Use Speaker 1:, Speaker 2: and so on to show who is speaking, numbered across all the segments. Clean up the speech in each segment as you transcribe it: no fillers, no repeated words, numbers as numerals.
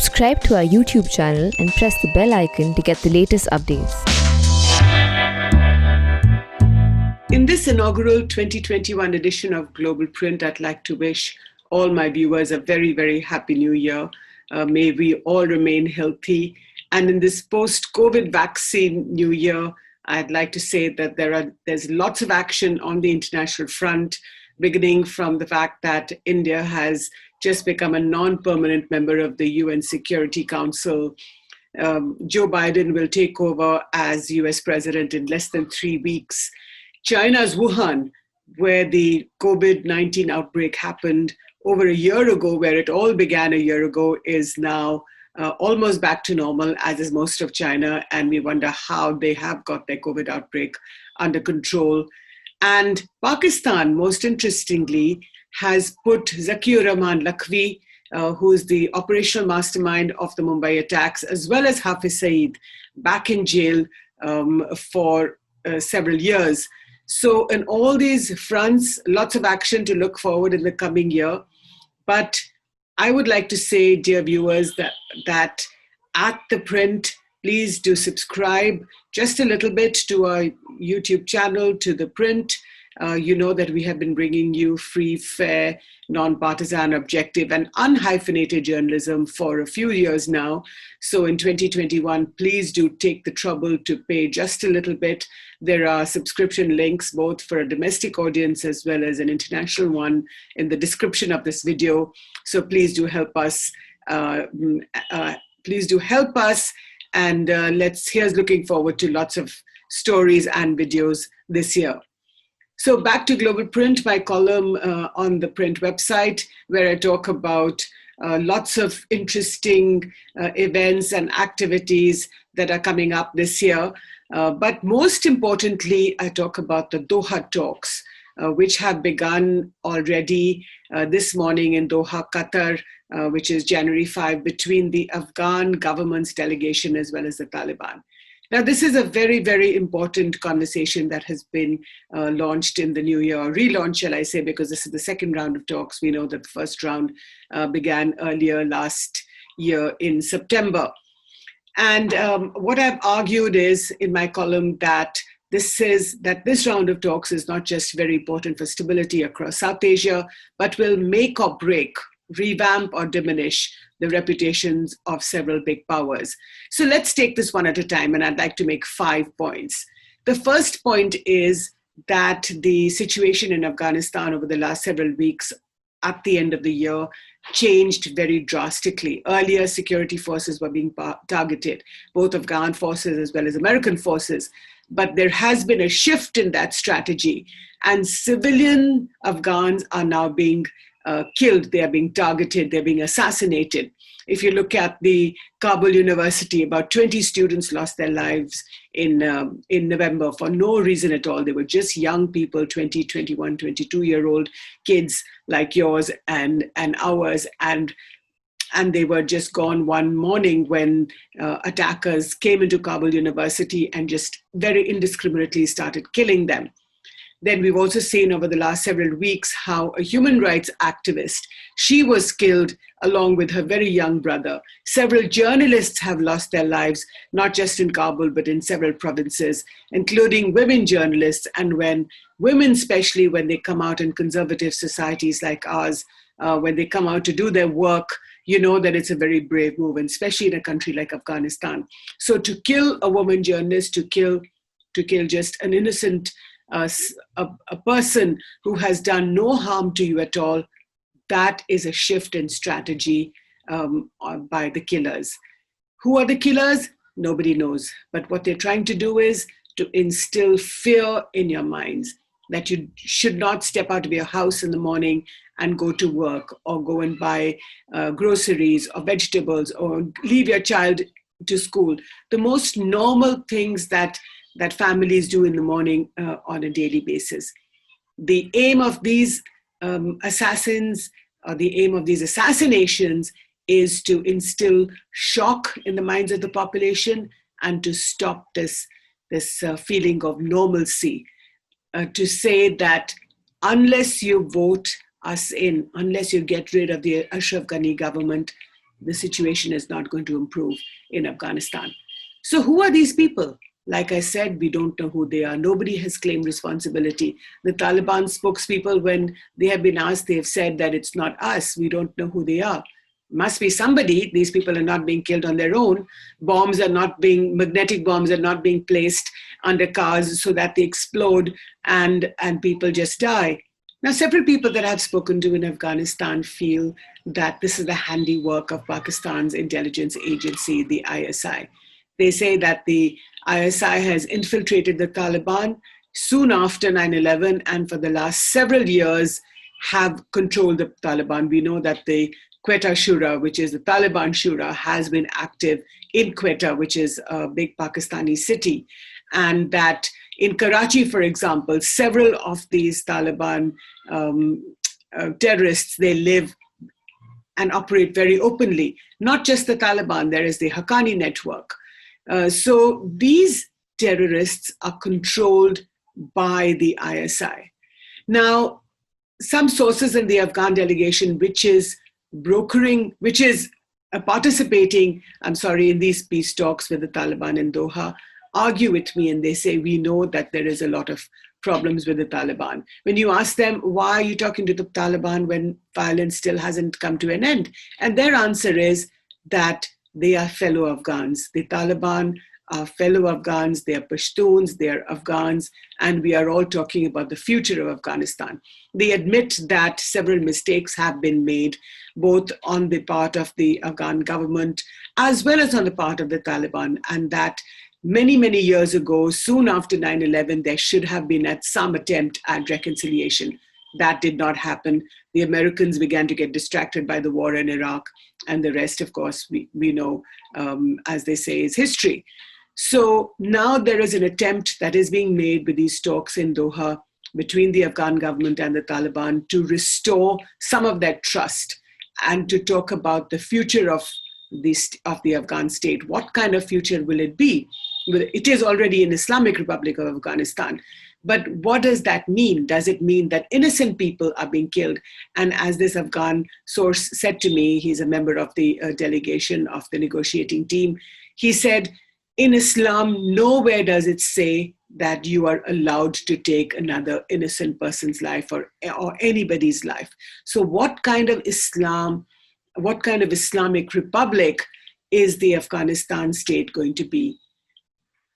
Speaker 1: Subscribe to our YouTube channel and press the bell icon to get the latest updates.
Speaker 2: In this inaugural 2021 edition of Global Print, I'd like to wish all my viewers a very, very happy new year. May we all remain healthy. And in this post-COVID vaccine new year, I'd like to say that there's lots of action on the international front, beginning from the fact that India has just become a non-permanent member of the UN Security Council. Joe Biden will take over as US president in less than 3 weeks. China's Wuhan, where the COVID-19 outbreak happened over a year ago, where it all began a year ago, is now almost back to normal, as is most of China. And we wonder how they have got their COVID outbreak under control. And Pakistan, most interestingly, has put Zakiur Rahman Lakhvi, who is the operational mastermind of the Mumbai attacks, as well as Hafiz Saeed, back in jail for several years. So in all these fronts, lots of action to look forward in the coming year. But I would like to say, dear viewers, that at ThePrint, please do subscribe just a little bit to our YouTube channel, to ThePrint. You know that we have been bringing you free, fair, non-partisan, objective, and unhyphenated journalism for a few years now. So in 2021, please do take the trouble to pay just a little bit. There are subscription links, both for a domestic audience as well as an international one, in the description of this video. So please do help us. Please do help us. And here's looking forward to lots of stories and videos this year. So back to Global Print, my column on the Print website, where I talk about lots of interesting events and activities that are coming up this year. But most importantly, I talk about the Doha talks, which have begun already this morning in Doha, Qatar, which is January 5, between the Afghan government's delegation as well as the Taliban. Now, this is a very, very important conversation that has been launched in the new year, or relaunched, shall I say, because this is the second round of talks. We know that the first round began earlier last year in September. And what I've argued is in my column that this round of talks is not just very important for stability across South Asia, but will make or break, revamp or diminish the reputations of several big powers. So let's take this one at a time, and I'd like to make 5 points. The first point is that the situation in Afghanistan over the last several weeks at the end of the year changed very drastically. Earlier, security forces were being targeted, both Afghan forces as well as American forces. But there has been a shift in that strategy, and civilian Afghans are now being killed, they are being targeted, they're being assassinated. If you look at the Kabul University, about 20 students lost their lives in November for no reason at all. They were just young people, 20, 21, 22-year-old kids like yours and ours, and they were just gone one morning when attackers came into Kabul University and just very indiscriminately started killing them. Then we've also seen over the last several weeks how a human rights activist, she was killed along with her very young brother. Several journalists have lost their lives, not just in Kabul, but in several provinces, including women journalists. And when women, especially when they come out in conservative societies like ours, when they come out to do their work, you know that it's a very brave move, and especially in a country like Afghanistan. So to kill a woman journalist, to kill just an innocent a person who has done no harm to you at all, that is a shift in strategy by the killers. Who are the killers? Nobody knows. But what they're trying to do is to instill fear in your minds that you should not step out of your house in the morning and go to work, or go and buy groceries or vegetables, or leave your child to school. The most normal things that families do in the morning on a daily basis. The aim of these assassins, or the aim of these assassinations, is to instill shock in the minds of the population and to stop this feeling of normalcy. To say that unless you vote us in, unless you get rid of the Ashraf Ghani government, the situation is not going to improve in Afghanistan. So who are these people? Like I said, we don't know who they are. Nobody has claimed responsibility. The Taliban spokespeople, when they have been asked, they have said that it's not us. We don't know who they are. Must be somebody. These people are not being killed on their own. Magnetic bombs are not being placed under cars so that they explode and people just die. Now, several people that I've spoken to in Afghanistan feel that this is the handiwork of Pakistan's intelligence agency, the ISI. They say that the ISI has infiltrated the Taliban soon after 9/11 and for the last several years have controlled the Taliban. We know that the Quetta Shura, which is the Taliban Shura, has been active in Quetta, which is a big Pakistani city. And that in Karachi, for example, several of these Taliban terrorists, they live and operate very openly. Not just the Taliban, there is the Haqqani network. So these terrorists are controlled by the ISI. Now, some sources in the Afghan delegation, which is participating, in these peace talks with the Taliban in Doha, argue with me and they say, we know that there is a lot of problems with the Taliban. When you ask them, why are you talking to the Taliban when violence still hasn't come to an end? And their answer is that they are fellow Afghans. The Taliban are fellow Afghans, they are Pashtuns, they are Afghans, and we are all talking about the future of Afghanistan. They admit that several mistakes have been made, both on the part of the Afghan government as well as on the part of the Taliban, and that many, many years ago, soon after 9/11, there should have been some attempt at reconciliation. That did not happen. The Americans began to get distracted by the war in Iraq, and the rest, of course, we know, as they say, is history. So now there is an attempt that is being made with these talks in Doha between the Afghan government and the Taliban to restore some of that trust and to talk about the future of the Afghan state. What kind of future will it be? It is already an Islamic Republic of Afghanistan. But what does that mean? Does it mean that innocent people are being killed? And as this Afghan source said to me, he's a member of the delegation of the negotiating team, he said, in Islam, nowhere does it say that you are allowed to take another innocent person's life or anybody's life. So what kind of Islamic Republic is the Afghanistan state going to be?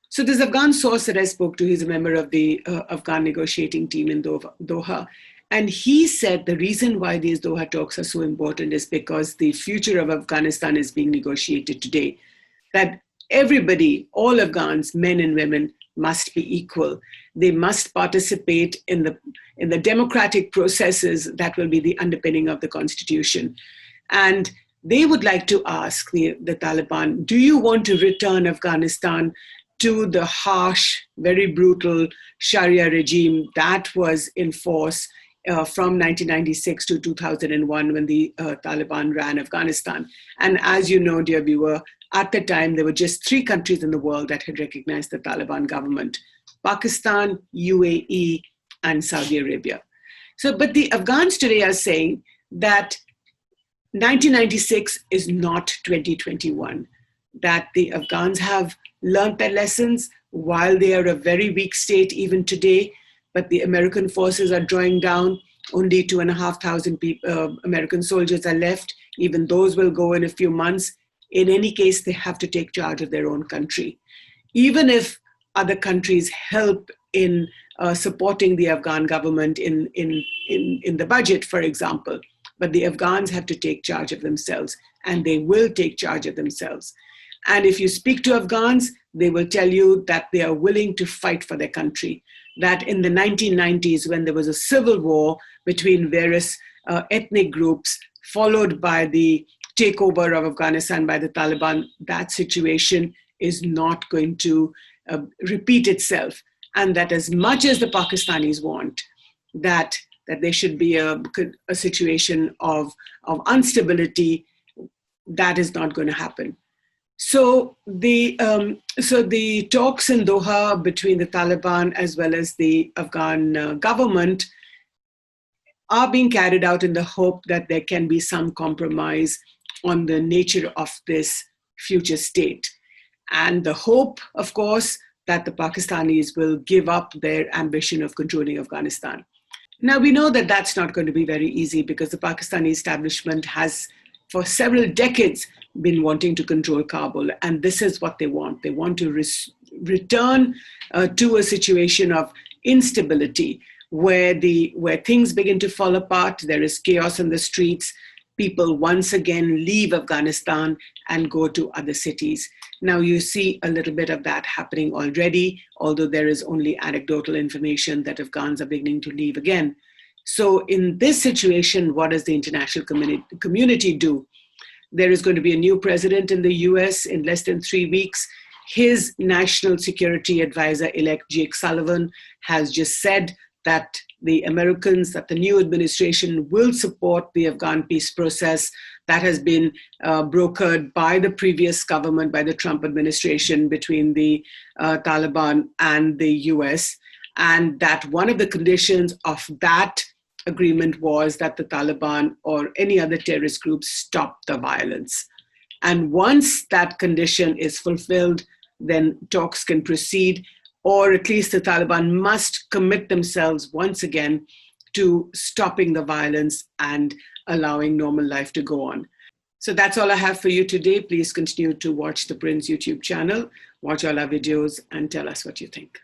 Speaker 2: So this Afghan source that I spoke to, he's a member of the Afghan negotiating team in Doha. And he said the reason why these Doha talks are so important is because the future of Afghanistan is being negotiated today. That everybody, all Afghans, men and women, must be equal. They must participate in the democratic processes that will be the underpinning of the constitution. And they would like to ask the Taliban, do you want to return Afghanistan to the harsh, very brutal Sharia regime that was in force from 1996 to 2001 when the Taliban ran Afghanistan? And as you know, dear viewer, at the time, there were just 3 countries in the world that had recognized the Taliban government: Pakistan, UAE, and Saudi Arabia. So, but the Afghans today are saying that 1996 is not 2021, that the Afghans have learned their lessons while they are a very weak state even today, but the American forces are drawing down. Only 2,500 American soldiers are left. Even those will go in a few months. In any case, they have to take charge of their own country. Even if other countries help in supporting the Afghan government in the budget, for example, but the Afghans have to take charge of themselves, and they will take charge of themselves. And if you speak to Afghans, they will tell you that they are willing to fight for their country. That in the 1990s, when there was a civil war between various ethnic groups, followed by the takeover of Afghanistan by the Taliban, that situation is not going to repeat itself. And that as much as the Pakistanis want that there should be a situation of instability, that is not going to happen. So the talks in Doha between the Taliban as well as the Afghan government are being carried out in the hope that there can be some compromise on the nature of this future state. And the hope, of course, that the Pakistanis will give up their ambition of controlling Afghanistan. Now, we know that that's not going to be very easy because the Pakistani establishment has, for several decades, been wanting to control Kabul. And this is what they want. They want to return to a situation of instability where things begin to fall apart. There is chaos in the streets. People once again leave Afghanistan and go to other cities. Now you see a little bit of that happening already, although there is only anecdotal information that Afghans are beginning to leave again. So in this situation, what does the international community do? There is going to be a new president in the US in less than 3 weeks. His national security advisor-elect, Jake Sullivan, has just said that the Americans, that the new administration will support the Afghan peace process that has been brokered by the previous government, by the Trump administration between the Taliban and the US. And that one of the conditions of that agreement was that the Taliban or any other terrorist group stop the violence. And once that condition is fulfilled, then talks can proceed, or at least the Taliban must commit themselves once again to stopping the violence and allowing normal life to go on. So that's all I have for you today. Please continue to watch the Print's YouTube channel, watch all our videos, and tell us what you think.